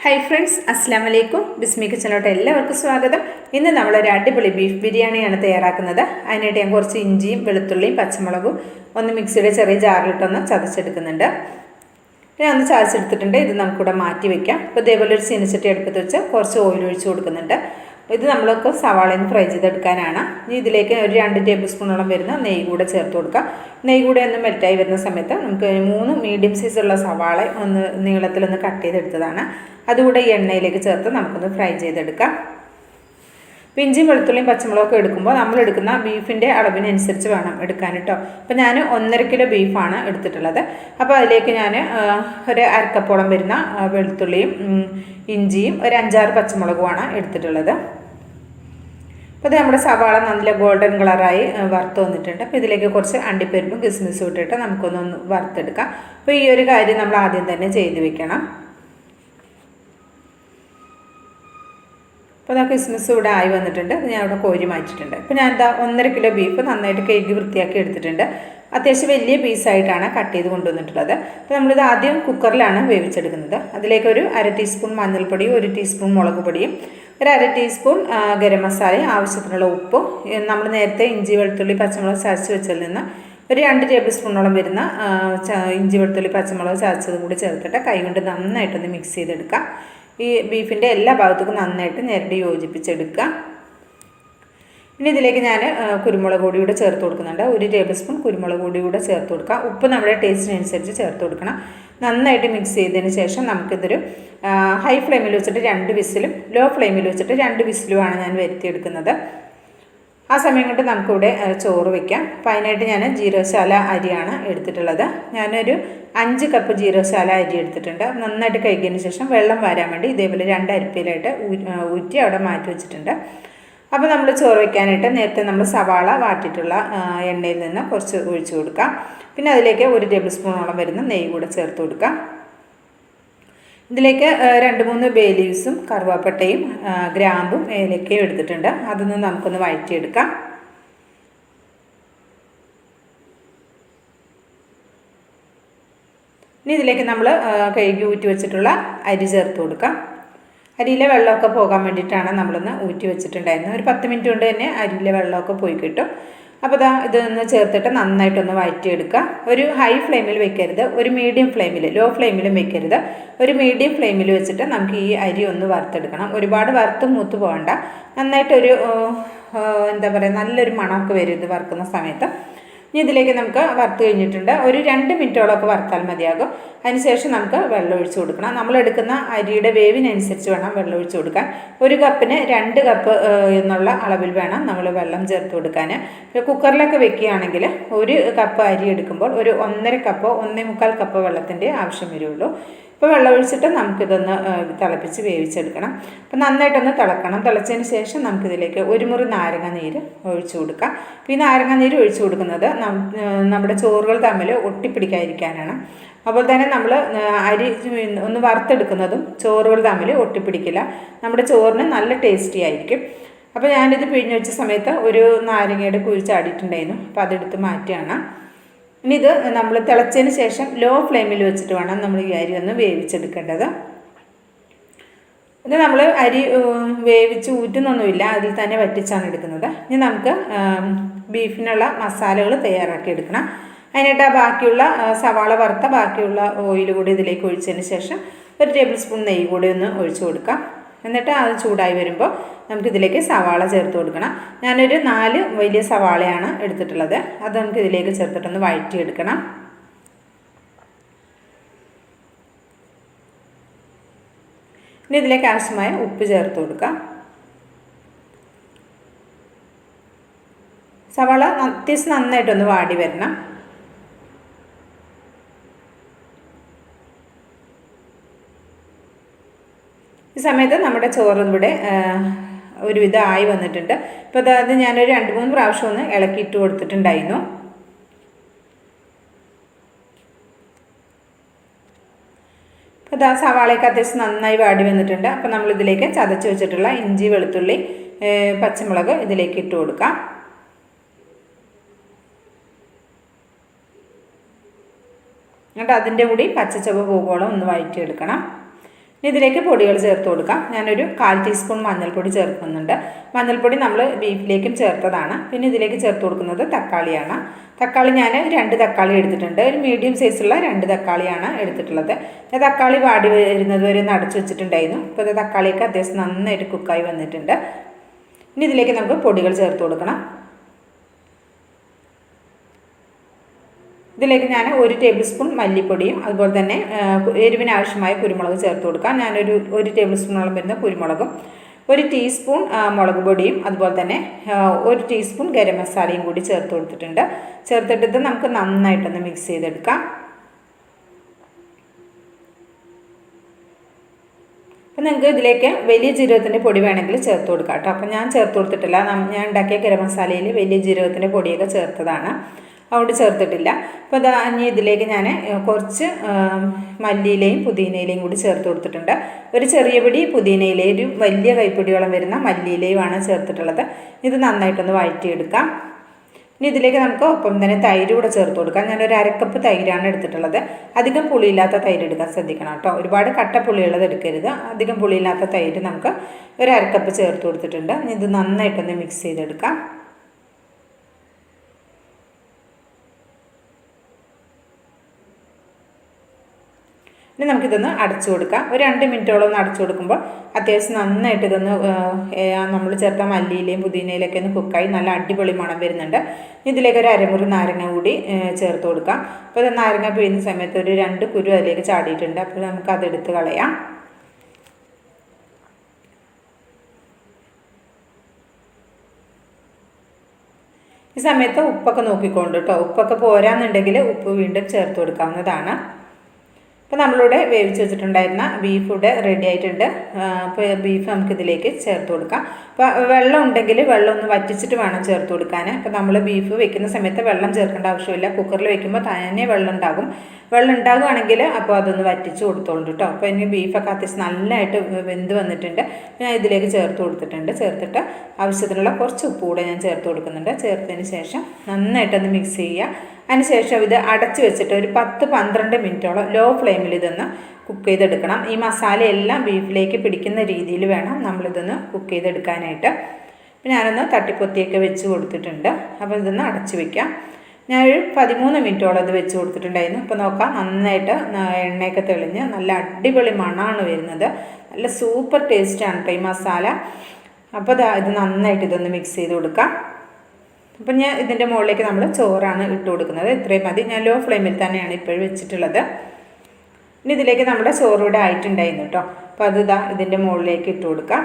Hi friends, അസ്സാം വലൈക്കും. ബിസ്മി കിച്ചണിലോട്ട് എല്ലാവർക്കും സ്വാഗതം. ഇന്ന് നമ്മളൊരു അടിപൊളി ബീഫ് ബിരിയാണിയാണ് തയ്യാറാക്കുന്നത്. അതിനായിട്ട് ഞാൻ കുറച്ച് ഇഞ്ചിയും വെളുത്തുള്ളിയും പച്ചമുളകും ഒന്ന് മിക്സിയുടെ ചെറിയ ജാറിലിട്ടൊന്ന് ചതച്ചെടുക്കുന്നുണ്ട്. ഞാൻ ഒന്ന് ചതച്ചെടുത്തിട്ടുണ്ട്. ഇത് നമുക്കിവിടെ മാറ്റി വയ്ക്കാം. അപ്പോൾ ഇതേപോലെ ഒരു ചീനച്ചട്ടി അടുപ്പത്ത് വെച്ച് കുറച്ച് ഓയിൽ ഒഴിച്ച് കൊടുക്കുന്നുണ്ട്. ഇത് നമ്മളൊക്കെ സവാളയിൽ നിന്ന് ഫ്രൈ ചെയ്തെടുക്കാനാണ്. ഇനി ഇതിലേക്ക് ഒരു 2 ടേബിൾ സ്പൂണോളം വരുന്ന നെയ്യ് കൂടെ ചേർത്ത് കൊടുക്കാം. നെയ്യ് കൂടെ ഒന്ന് മെൽറ്റായി വരുന്ന സമയത്ത് നമുക്ക് 3 മീഡിയം സൈസുള്ള സവാള ഒന്ന് നീളത്തിലൊന്ന് കട്ട് ചെയ്തെടുത്തതാണ്. അതുകൂടെ ഈ എണ്ണയിലേക്ക് ചേർത്ത് നമുക്കൊന്ന് ഫ്രൈ ചെയ്തെടുക്കാം. ഇഞ്ചിയും വെളുത്തുള്ളിയും പച്ചമുളകൊക്കെ എടുക്കുമ്പോൾ നമ്മൾ എടുക്കുന്ന ബീഫിൻ്റെ അളവിനനുസരിച്ച് വേണം എടുക്കാൻ കേട്ടോ. അപ്പോൾ ഞാൻ 1.5 കിലോ ബീഫാണ് എടുത്തിട്ടുള്ളത്. അപ്പോൾ അതിലേക്ക് ഞാൻ ഒരു അരക്കപ്പോളം വരുന്ന വെളുത്തുള്ളിയും ഇഞ്ചിയും ഒരു 5-6 പച്ചമുളകുമാണ് എടുത്തിട്ടുള്ളത്. അപ്പോൾ ഇത് നമ്മുടെ സവാള നല്ല ഗോൾഡൻ കളറായി വറുത്ത് വന്നിട്ടുണ്ട്. അപ്പോൾ ഇതിലേക്ക് കുറച്ച് അണ്ടിപ്പരിപ്പും കിസ്മിസും ഇട്ടിട്ട് നമുക്കൊന്ന് വറുത്തെടുക്കാം. അപ്പോൾ ഈ ഒരു കാര്യം നമ്മൾ ആദ്യം തന്നെ ചെയ്ത് വെക്കണം. അപ്പോൾ ഞാൻ കിസ്മിസ് ഇവിടെ ആയി വന്നിട്ടുണ്ട്. ഞാൻ ഇവിടെ കോരി മാറ്റിയിട്ടുണ്ട്. അപ്പോൾ ഞാൻ 1.5 കിലോ ബീഫ് നന്നായിട്ട് കഴുകി വൃത്തിയാക്കി എടുത്തിട്ടുണ്ട്. അത്യാവശ്യം വലിയ പീസായിട്ടാണ് കട്ട് ചെയ്ത് കൊണ്ടുവന്നിട്ടുള്ളത്. അപ്പോൾ നമ്മളിത് ആദ്യം കുക്കറിലാണ് വേവിച്ചെടുക്കുന്നത്. അതിലേക്ക് ഒരു 1/2 ടീസ്പൂൺ മഞ്ഞൾപ്പൊടിയും 1 ടീസ്പൂൺ മുളക് പൊടിയും ഒരു 1/2 ടീസ്പൂൺ ഗരം മസാലയും ആവശ്യത്തിനുള്ള ഉപ്പും നമ്മൾ നേരത്തെ ഇഞ്ചി വെളുത്തുള്ളി പച്ചമുളക് ചതച്ച് വെച്ചതിൽ നിന്ന് ഒരു 2 ടേബിൾ സ്പൂണോളം വരുന്ന ഇഞ്ചി വെളുത്തുള്ളി പച്ചമുളക് ചതച്ചതും കൂടി ചേർത്തിട്ട് കൈകൊണ്ട് നന്നായിട്ടൊന്ന് മിക്സ് ചെയ്തെടുക്കാം. ഈ ബീഫിൻ്റെ എല്ലാ ഭാഗത്തേക്കും നന്നായിട്ട് ഞെരടി യോജിപ്പിച്ചെടുക്കുക. ഇനി ഇതിലേക്ക് ഞാൻ കുരുമുളക് പൊടി കൂടെ ചേർത്ത് കൊടുക്കുന്നുണ്ട്. 1 ടേബിൾ സ്പൂൺ കുരുമുളക് പൊടി കൂടെ ചേർത്ത് കൊടുക്കുക. ഉപ്പ് നമ്മുടെ ടേസ്റ്റിനനുസരിച്ച് ചേർത്ത് കൊടുക്കണം. നന്നായിട്ട് മിക്സ് ചെയ്തതിന് ശേഷം നമുക്കിതൊരു ഹൈ ഫ്ലെയിമിൽ വെച്ചിട്ട് 2 വിസിലും ലോ ഫ്ലെയിമിൽ വെച്ചിട്ട് 2 വിസിലുമാണ് ഞാൻ വരുത്തിയെടുക്കുന്നത്. ആ സമയം കൊണ്ട് നമുക്കിവിടെ ചോറ് വയ്ക്കാം. അപ്പോൾ അതിനായിട്ട് ഞാൻ ജീരകശാല അരിയാണ് എടുത്തിട്ടുള്ളത്. ഞാനൊരു 5 കപ്പ് ജീരകശാല അരി എടുത്തിട്ടുണ്ട്. നന്നായിട്ട് കഴുകിയതിന് ശേഷം വെള്ളം വാരാൻ വേണ്ടി ഇതേപോലെ 2 അരിപ്പയിലായിട്ട് ഊറ്റി അവിടെ മാറ്റി വെച്ചിട്ടുണ്ട്. അപ്പോൾ നമ്മൾ ചോറ് വയ്ക്കാനായിട്ട് നേരത്തെ നമ്മൾ സവാള വാട്ടിയിട്ടുള്ള എണ്ണയിൽ നിന്ന് കുറച്ച് ഒഴിച്ച് കൊടുക്കാം. പിന്നെ അതിലേക്ക് 1 ടേബിൾ സ്പൂണോളം വരുന്ന നെയ്യ് കൂടെ ചേർത്ത് കൊടുക്കാം. ഇതിലേക്ക് 2-3 ബേ ലീവ്സും കറുവാപ്പട്ടയും ഗ്രാമ്പും ഏലക്കയും എടുത്തിട്ടുണ്ട്. അതൊന്ന് നമുക്കൊന്ന് വഴറ്റിയെടുക്കാം. ഇനി ഇതിലേക്ക് നമ്മൾ കഴുകി ഊറ്റി വെച്ചിട്ടുള്ള അരി ചേർത്ത് കൊടുക്കാം. അരിയിലെ വെള്ളമൊക്കെ പോകാൻ വേണ്ടിയിട്ടാണ് നമ്മളൊന്ന് ഊറ്റി വെച്ചിട്ടുണ്ടായിരുന്നത്. ഒരു 10 മിനിറ്റ് കൊണ്ട് തന്നെ അരിയിലെ വെള്ളമൊക്കെ പോയി കിട്ടും. അപ്പോൾ ഇതൊന്ന് ചേർത്തിട്ട് നന്നായിട്ടൊന്ന് വഴറ്റിയെടുക്കുക. ഒരു ഹൈ ഫ്ലെയിമിൽ വെക്കരുത്, ഒരു മീഡിയം ഫ്ലെയിമിൽ, ലോ ഫ്ലെയിമിലും വെക്കരുത്, ഒരു മീഡിയം ഫ്ലെയിമിൽ വെച്ചിട്ട് നമുക്ക് ഈ അരി ഒന്ന് വറുത്തെടുക്കണം. ഒരുപാട് വറുത്ത് മൂത്ത് പോകണ്ട. നന്നായിട്ടൊരു എന്താ പറയുക, നല്ലൊരു മണമൊക്കെ വരും ഇത് വറുക്കുന്ന സമയത്ത്. ഇനി ഇതിലേക്ക് നമുക്ക് വറുത്ത് കഴിഞ്ഞിട്ടുണ്ട്. ഒരു 2 മിനിറ്റോളമൊക്കെ വറുത്താൽ മതിയാകും. അതിനുശേഷം നമുക്ക് വെള്ളം ഒഴിച്ച് കൊടുക്കണം. നമ്മളെടുക്കുന്ന അരിയുടെ വേവിനനുസരിച്ച് വേണം വെള്ളം ഒഴിച്ച് കൊടുക്കാൻ. 1 കപ്പിന് 2 കപ്പ് എന്നുള്ള അളവിൽ വേണം നമ്മൾ വെള്ളം ചേർത്ത് കൊടുക്കാൻ. കുക്കറിലൊക്കെ വെക്കുകയാണെങ്കിൽ 1 കപ്പ് അരി എടുക്കുമ്പോൾ ഒരു 1.5 കപ്പോ 1.25 കപ്പോ വെള്ളത്തിൻ്റെ ആവശ്യം വരുള്ളൂ. ഇപ്പോൾ വെള്ളം ഒഴിച്ചിട്ട് നമുക്കിതൊന്ന് തിളപ്പിച്ച് വേവിച്ചെടുക്കണം. അപ്പോൾ നന്നായിട്ടൊന്ന് തിളക്കണം. തിളച്ചതിന് ശേഷം നമുക്കിതിലേക്ക് 1 മുറി നാരങ്ങ നീര് ഒഴിച്ചു കൊടുക്കാം. അപ്പോൾ ഈ നാരങ്ങ നീര് ഒഴിച്ചു കൊടുക്കുന്നത് നമ്മുടെ ചോറുകൾ തമ്മിൽ ഒട്ടിപ്പിടിക്കാതിരിക്കാനാണ്. അതുപോലെ തന്നെ നമ്മൾ അരി ഒന്ന് വറുത്തെടുക്കുന്നതും ചോറുകൾ തമ്മിൽ ഒട്ടിപ്പിടിക്കില്ല. നമ്മുടെ ചോറിന് നല്ല ടേസ്റ്റി ആയിരിക്കും. അപ്പോൾ ഞാനിത് പിഴിഞ്ഞ് വെച്ച സമയത്ത് ഒരു നാരങ്ങയുടെ കുരു ചാടിയിട്ടുണ്ടായിരുന്നു. അപ്പോൾ അതെടുത്ത് മാറ്റുകയാണ്. ഇനി ഇത് നമ്മൾ തിളച്ചതിന് ശേഷം ലോ ഫ്ലെയിമിൽ വെച്ചിട്ട് വേണം നമ്മൾ ഈ അരി ഒന്ന് വേവിച്ചെടുക്കേണ്ടത്. ഇത് നമ്മൾ അരി വേവിച്ച് ഊറ്റുന്നൊന്നുമില്ല, അതിൽ തന്നെ വറ്റിച്ചാണ് എടുക്കുന്നത്. ഇനി നമുക്ക് ബീഫിനുള്ള മസാലകൾ തയ്യാറാക്കി എടുക്കണം. അതിനായിട്ട് ബാക്കിയുള്ള സവാള വറുത്ത ബാക്കിയുള്ള ഓയിൽ കൂടി ഇതിലേക്ക് ഒഴിച്ചതിന് ശേഷം 1 ടേബിൾ സ്പൂൺ നെയ്യ് കൂടി ഒന്ന് ഒഴിച്ചു കൊടുക്കാം. എന്നിട്ട് അത് ചൂടായി വരുമ്പോൾ നമുക്കിതിലേക്ക് സവാള ചേർത്ത് കൊടുക്കണം. ഞാനൊരു 4 വലിയ സവാളയാണ് എടുത്തിട്ടുള്ളത്. അത് നമുക്കിതിലേക്ക് ചേർത്തിട്ടൊന്ന് വഴറ്റിയെടുക്കണം. ഇനി ഇതിലേക്ക് ആവശ്യമായ ഉപ്പ് ചേർത്ത് കൊടുക്കാം. സവാള അത്യാവശ്യം നന്നായിട്ടൊന്ന് വാടി വരണം. ഈ സമയത്ത് നമ്മുടെ ചോറ് ഇവിടെ ഒരുവിധം ആയി വന്നിട്ടുണ്ട്. ഇപ്പോൾ അതായത് ഞാനൊരു 2-3 പ്രാവശ്യം ഒന്ന് ഇളക്കിയിട്ട് കൊടുത്തിട്ടുണ്ടായിരുന്നു. അപ്പോൾ സവാളയൊക്കെ അത്യാവശ്യം നന്നായി വാടി വന്നിട്ടുണ്ട്. അപ്പോൾ നമ്മളിതിലേക്ക് ചതച്ച് വെച്ചിട്ടുള്ള ഇഞ്ചി വെളുത്തുള്ളി പച്ചമുളക് ഇതിലേക്ക് ഇട്ട് കൊടുക്കാം. എന്നിട്ട് അതിൻ്റെ കൂടി പച്ചച്ചൊവ പോകുവോളം ഒന്ന് വഴറ്റിയെടുക്കണം. ഇതിലേക്ക് പൊടികൾ ചേർത്ത് കൊടുക്കാം. ഞാനൊരു 1/4 ടീസ്പൂൺ മഞ്ഞൾപ്പൊടി ചേർക്കുന്നുണ്ട്. മഞ്ഞൾപ്പൊടി നമ്മൾ ബീഫിലേക്കും ചേർത്തതാണ്. പിന്നെ ഇതിലേക്ക് ചേർത്ത് കൊടുക്കുന്നത് തക്കാളിയാണ്. തക്കാളി ഞാൻ 2 തക്കാളി എടുത്തിട്ടുണ്ട്. ഒരു മീഡിയം സൈസുള്ള 2 തക്കാളിയാണ് എടുത്തിട്ടുള്ളത്. ഞാൻ തക്കാളി വാടി വരുന്നത് വരെ ഒന്ന് അടച്ചു വെച്ചിട്ടുണ്ടായിരുന്നു. ഇപ്പോൾ ഇത് തക്കാളിയൊക്കെ അത്യാവശ്യം നന്നായിട്ട് കുക്കായി വന്നിട്ടുണ്ട്. ഇനി ഇതിലേക്ക് നമുക്ക് പൊടികൾ ചേർത്ത് കൊടുക്കണം. ഇതിലേക്ക് ഞാൻ 1 ടേബിൾ സ്പൂൺ മല്ലിപ്പൊടിയും അതുപോലെ തന്നെ എരിവിന് ആവശ്യമായ കുരുമുളക് ചേർത്ത് കൊടുക്കാം. ഞാനൊരു 1 ടേബിൾ സ്പൂണോളം വരുന്ന കുരുമുളകും 1 ടീസ്പൂൺ മുളക് പൊടിയും അതുപോലെ തന്നെ 1 ടീസ്പൂൺ ഗരം മസാലയും കൂടി ചേർത്ത് കൊടുത്തിട്ടുണ്ട്. ചേർത്തിട്ട് നമുക്ക് നന്നായിട്ടൊന്ന് മിക്സ് ചെയ്തെടുക്കാം. അപ്പം നിങ്ങൾക്ക് ഇതിലേക്ക് വലിയ ജീരകത്തിൻ്റെ പൊടി വേണമെങ്കിൽ ചേർത്ത് കൊടുക്കാം കേട്ടോ. അപ്പം ഞാൻ ചേർത്ത് കൊടുത്തിട്ടില്ല. ഞാൻ ഉണ്ടാക്കിയ ഗരം മസാലയിൽ വലിയ ജീരകത്തിൻ്റെ പൊടിയൊക്കെ ചേർത്തതാണ്, അതുകൊണ്ട് ചേർത്തിട്ടില്ല. അപ്പോൾ അതാ ഇനി ഇതിലേക്ക് ഞാൻ കുറച്ച് മല്ലിയിലയും പുതിനയിലയും കൂടി ചേർത്ത് കൊടുത്തിട്ടുണ്ട്. ഒരു ചെറിയ പിടി പുതിനയിലയും ഒരു വലിയ കൈപ്പിടിയോളം വരുന്ന മല്ലിയിലയുമാണ് ചേർത്തിട്ടുള്ളത്. ഇത് നന്നായിട്ടൊന്ന് വഴറ്റിയെടുക്കാം. ഇനി ഇതിലേക്ക് നമുക്ക് ഒപ്പം തന്നെ തൈര് കൂടെ ചേർത്ത് കൊടുക്കാം. ഞാനൊരു 1/2 കപ്പ് തൈരാണ് എടുത്തിട്ടുള്ളത്. അധികം പുളിയില്ലാത്ത തൈര് എടുക്കാൻ ശ്രദ്ധിക്കണം കേട്ടോ. ഒരുപാട് കട്ട പുളിയുള്ളത് എടുക്കരുത്. അധികം പുളിയില്ലാത്ത തൈര് നമുക്ക് ഒരു 1/2 കപ്പ് ചേർത്ത് കൊടുത്തിട്ടുണ്ട്. ഇത് നന്നായിട്ടൊന്ന് മിക്സ് ചെയ്തെടുക്കാം. ഇനി നമുക്കിതൊന്ന് അടച്ചു കൊടുക്കാം. ഒരു 2 മിനിറ്റോളം ഒന്ന് അടച്ചു കൊടുക്കുമ്പോൾ അത്യാവശ്യം നന്നായിട്ട് ഇതൊന്ന് നമ്മൾ ചേർത്ത മല്ലിയിലയും പുതിനയിലൊക്കെ ഒന്ന് കുക്കായി നല്ല അടിപൊളി മണം വരുന്നുണ്ട്. ഇതിലേക്ക് ഒരു അരമുറി നാരങ്ങ കൂടി ചേർത്ത് കൊടുക്കാം. അപ്പോൾ ഇത് നാരങ്ങ പിഴിയുന്ന സമയത്ത് ഒരു 2 കുരു അതിലേക്ക് ചാടിയിട്ടുണ്ട്. അപ്പോൾ നമുക്കതെടുത്ത് കളയാം. ഈ സമയത്ത് ഉപ്പൊക്കെ നോക്കിക്കൊണ്ട് കേട്ടോ. ഉപ്പൊക്കെ പോരാന്നുണ്ടെങ്കിൽ ഉപ്പ് വീണ്ടും ചേർത്ത് കൊടുക്കാവുന്നതാണ്. അപ്പോൾ നമ്മളിവിടെ വേവിച്ച് വെച്ചിട്ടുണ്ടായിരുന്ന ബീഫ് ഇവിടെ റെഡി ആയിട്ടുണ്ട്. അപ്പോൾ ബീഫ് നമുക്കിതിലേക്ക് ചേർത്ത് കൊടുക്കാം. അപ്പോൾ വെള്ളം ഉണ്ടെങ്കിൽ വെള്ളം ഒന്ന് വറ്റിച്ചിട്ട് വേണം ചേർത്ത് കൊടുക്കാൻ. അപ്പോൾ നമ്മൾ ബീഫ് വെക്കുന്ന സമയത്ത് വെള്ളം ചേർക്കേണ്ട ആവശ്യമില്ല. കുക്കറിൽ വെക്കുമ്പോൾ തന്നെ വെള്ളം ഉണ്ടാകും. വെള്ളം ഉണ്ടാകുകയാണെങ്കിൽ അപ്പോൾ അതൊന്ന് വറ്റിച്ച് കൊടുത്തോളൂ കേട്ടോ. അപ്പോൾ ഇനി ബീഫൊക്കെ അത്യാവശ്യം നല്ലതായിട്ട് വെന്ത് വന്നിട്ടുണ്ട്. ഞാൻ ഇതിലേക്ക് ചേർത്ത് കൊടുത്തിട്ടുണ്ട്. ചേർത്തിട്ട് ആവശ്യത്തിനുള്ള കുറച്ച് ഉപ്പ് കൂടെ ഞാൻ ചേർത്ത് കൊടുക്കുന്നുണ്ട്. ചേർത്തതിന് ശേഷം നന്നായിട്ടൊന്ന് മിക്സ് ചെയ്യുക. അതിനുശേഷം ഇത് അടച്ച് വെച്ചിട്ട് ഒരു 10-12 മിനിറ്റോളം ലോ ഫ്ലെയിമിൽ ഇതൊന്ന് കുക്ക് ചെയ്തെടുക്കണം. ഈ മസാലയെല്ലാം ബീഫിലേക്ക് പിടിക്കുന്ന രീതിയിൽ വേണം നമ്മളിതൊന്ന് കുക്ക് ചെയ്തെടുക്കാനായിട്ട്. അപ്പോൾ ഞാനൊന്ന് തട്ടിപ്പൊത്തിയൊക്കെ വെച്ച് കൊടുത്തിട്ടുണ്ട്. അപ്പോൾ ഇതൊന്ന് അടച്ച് വയ്ക്കാം. ഞാനൊരു 13 മിനിറ്റോളം ഇത് വെച്ച് കൊടുത്തിട്ടുണ്ടായിരുന്നു. ഇപ്പോൾ നോക്കാം, നന്നായിട്ട് എണ്ണയൊക്കെ തെളിഞ്ഞ് നല്ല അടിപൊളി മണമാണ് വരുന്നത്. നല്ല സൂപ്പർ ടേസ്റ്റാണ് കേട്ടോ ഈ മസാല. അപ്പോൾ ഇത് നന്നായിട്ട് ഇതൊന്ന് മിക്സ് ചെയ്ത് കൊടുക്കാം. അപ്പം ഞാൻ ഇതിൻ്റെ മുകളിലേക്ക് നമ്മൾ ചോറാണ് ഇട്ട് കൊടുക്കുന്നത്. ഇത്രയും മതി. ഞാൻ ലോ ഫ്ലെയിമിൽ തന്നെയാണ് ഇപ്പോഴും വെച്ചിട്ടുള്ളത്. ഇനി ഇതിലേക്ക് നമ്മുടെ ചോറ് ഇവിടെ ആയിട്ടുണ്ടായിരുന്നു കേട്ടോ. അപ്പോൾ അത് ഇതിൻ്റെ മുകളിലേക്ക് ഇട്ട് കൊടുക്കാം.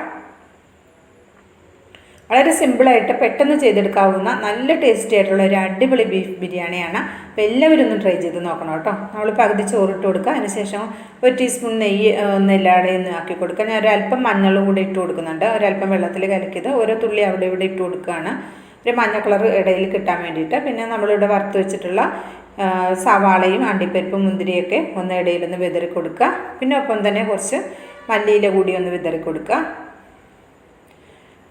വളരെ സിമ്പിളായിട്ട് പെട്ടെന്ന് ചെയ്തെടുക്കാവുന്ന നല്ല ടേസ്റ്റി ആയിട്ടുള്ള ഒരു അടിപൊളി ബീഫ് ബിരിയാണിയാണ്. അപ്പോൾ എല്ലാവരും ഒന്ന് ട്രൈ ചെയ്ത് നോക്കണം കേട്ടോ. നമ്മൾ പകുതി ചോറിട്ട് കൊടുക്കുക. അതിനുശേഷം 1 ടീസ്പൂൺ നെയ്യ് എല്ലാവരുടെയും ഒന്ന് ആക്കി കൊടുക്കുക. ഞാൻ ഒരല്പം മഞ്ഞളും കൂടി ഇട്ട് കൊടുക്കുന്നുണ്ട്. ഒരല്പം വെള്ളത്തിൽ കലക്കിയത് ഓരോ തുള്ളി അവിടെ ഇവിടെ ഇട്ട് കൊടുക്കുകയാണ്. ഒരു മഞ്ഞ കളർ ഇടയിൽ കിട്ടാൻ വേണ്ടിയിട്ട്. പിന്നെ നമ്മളിവിടെ വറുത്ത് വെച്ചിട്ടുള്ള സവാളയും അണ്ടിപ്പരിപ്പും മുന്തിരിയൊക്കെ ഒന്ന് ഇടയിലൊന്ന് വിതറി കൊടുക്കുക. പിന്നെ ഒപ്പം തന്നെ കുറച്ച് മല്ലിയില കൂടി ഒന്ന് വിതറി കൊടുക്കുക.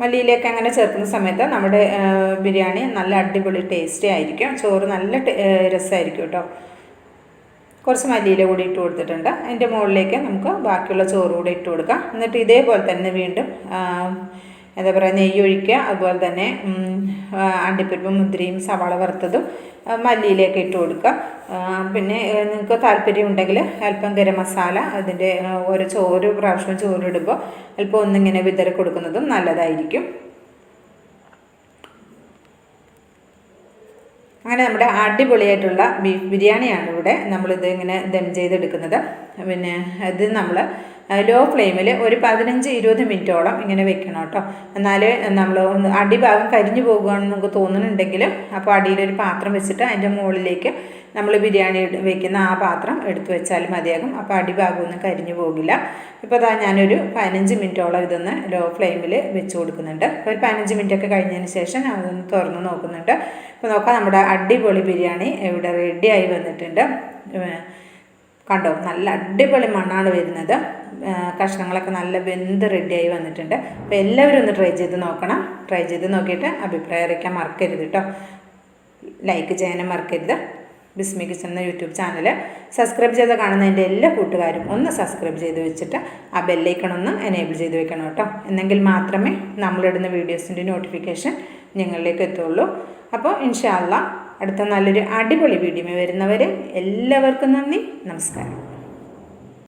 മല്ലിയിലയൊക്കെ അങ്ങനെ ചേർക്കുന്ന സമയത്ത് നമ്മുടെ ബിരിയാണി നല്ല അടിപൊളി ടേസ്റ്റി ആയിരിക്കും. ചോറ് നല്ല രസമായിരിക്കും കേട്ടോ. കുറച്ച് മല്ലിയില കൂടി ഇട്ട് കൊടുത്തിട്ടുണ്ട്. അതിൻ്റെ മുകളിലേക്ക് നമുക്ക് ബാക്കിയുള്ള ചോറ് കൂടി ഇട്ട് കൊടുക്കാം. എന്നിട്ട് ഇതേപോലെ തന്നെ വീണ്ടും എന്താ പറയുക, നെയ്യ് ഒഴിക്കുക. അതുപോലെ തന്നെ അണ്ടിപ്പരിപ്പും മുന്തിരിയും സവാള വറുത്തതും മല്ലിയിലേക്ക് ഇട്ട് കൊടുക്കുക. പിന്നെ നിങ്ങൾക്ക് താല്പര്യം ഉണ്ടെങ്കിൽ അല്പം ഗരം മസാല അതിൻ്റെ ഒരു പ്രാവശ്യം ചോറിടുമ്പോൾ അല്പം ഒന്നിങ്ങനെ വിതറി കൊടുക്കുന്നതും നല്ലതായിരിക്കും. അങ്ങനെ നമ്മുടെ അടിപൊളിയായിട്ടുള്ള ബീഫ് ബിരിയാണിയാണ് ഇവിടെ നമ്മളിത് ഇങ്ങനെ ദം ചെയ്തെടുക്കുന്നത്. പിന്നെ ഇത് നമ്മൾ ലോ ഫ്ലെയിമിൽ ഒരു 15-20 മിനിറ്റോളം ഇങ്ങനെ വെക്കണം കേട്ടോ. എന്നാലേ നമ്മൾ അടിഭാഗം കരിഞ്ഞു പോകുകയാണെന്ന് നമുക്ക് തോന്നുന്നുണ്ടെങ്കിൽ അപ്പോൾ അടിയിലൊരു പാത്രം വെച്ചിട്ട് അതിൻ്റെ മുകളിലേക്ക് നമ്മൾ ബിരിയാണി വെക്കുന്ന ആ പാത്രം എടുത്തു വെച്ചാൽ മതിയാകും. അപ്പോൾ അടിഭാഗമൊന്നും കരിഞ്ഞു പോകില്ല. ഇപ്പോൾ ഞാനൊരു 15 മിനിറ്റോളം ഇതൊന്ന് ലോ ഫ്ലെയിമിൽ വെച്ച് കൊടുക്കുന്നുണ്ട്. അപ്പോൾ ഒരു 15 മിനിറ്റൊക്കെ കഴിഞ്ഞതിന് ശേഷം ഞാൻ അതൊന്ന് തുറന്ന് നോക്കുന്നുണ്ട്. അപ്പോൾ നോക്കാം, നമ്മുടെ അടിപൊളി ബിരിയാണി ഇവിടെ റെഡിയായി വന്നിട്ടുണ്ട്. കണ്ടോ, നല്ല അടിപൊളി മണ്ണാണ് വരുന്നത്. കഷ്ണങ്ങളൊക്കെ നല്ല വെന്ത് റെഡിയായി വന്നിട്ടുണ്ട്. അപ്പോൾ എല്ലാവരും ഒന്ന് ട്രൈ ചെയ്ത് നോക്കണം. ട്രൈ ചെയ്ത് നോക്കിയിട്ട് അഭിപ്രായം അറിയിക്കാൻ മറക്കരുത് കേട്ടോ. ലൈക്ക് ചെയ്യാനും മറക്കരുത്. ബിസ്മി കിച്ചൺ എന്ന യൂട്യൂബ് ചാനൽ സബ്സ്ക്രൈബ് ചെയ്ത് കാണുന്ന എൻ്റെ എല്ലാ കൂട്ടുകാരും ഒന്ന് സബ്സ്ക്രൈബ് ചെയ്ത് വെച്ചിട്ട് ആ ബെല്ലൈക്കൺ ഒന്ന് എനേബിൾ ചെയ്ത് വെക്കണം കേട്ടോ. എന്നെങ്കിൽ മാത്രമേ നമ്മളിടുന്ന വീഡിയോസിൻ്റെ നോട്ടിഫിക്കേഷൻ നിങ്ങളിലേക്ക് എത്തുള്ളൂ. അപ്പോൾ ഇൻഷാ അല്ലാഹ് അടുത്ത നല്ലൊരു അടിപൊളി വീഡിയോ വരുന്നവരെ എല്ലാവർക്കും നന്ദി, നമസ്കാരം.